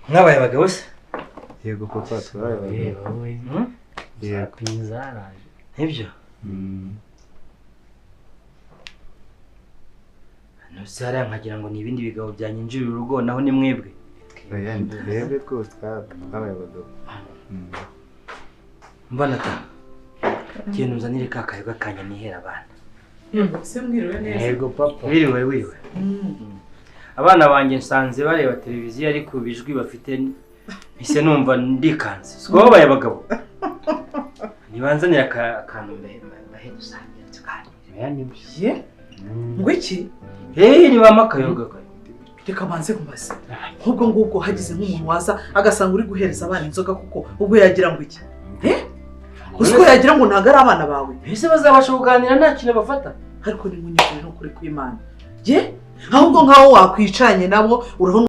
Mwabaye abagabo se? Yego papa turabaye wowe. Yego. Kwinzaraje. Nibyo. Nose hariya nkagira ngo ni ibindi bigabo byanyinjirira urugo naho ni mwebwe. Oya twebwe twose twabaye abagabo. Mbana ta. Kintu nzanire ka kayoga kanya nihera abana. Se mwiriwe neza. Yego papa. Wiriwe. Abana banjye nsanze bareba televiziyo ariko bijwi bafite mise numva ndikanze. Siko babaye abagabo. Nibanzanira akantu mbahe dusangira tukari. Ye? Ngo iki? Ni mama kayoga. Reka banze kumbaza. Nk'ubwo ngubwo hagize nk'umuntu waza agasanga uri guhereza abana inzoga kuko ubwo yagira ngo iki? Usko yagira ngo ntago ari abana bawe. Ese bazabasha kuganira nta kintu bafata. Ariko ni munyekuri no kuri kw'Imana. Ye? Ahubwo nkaho wakwicanye nabo urabona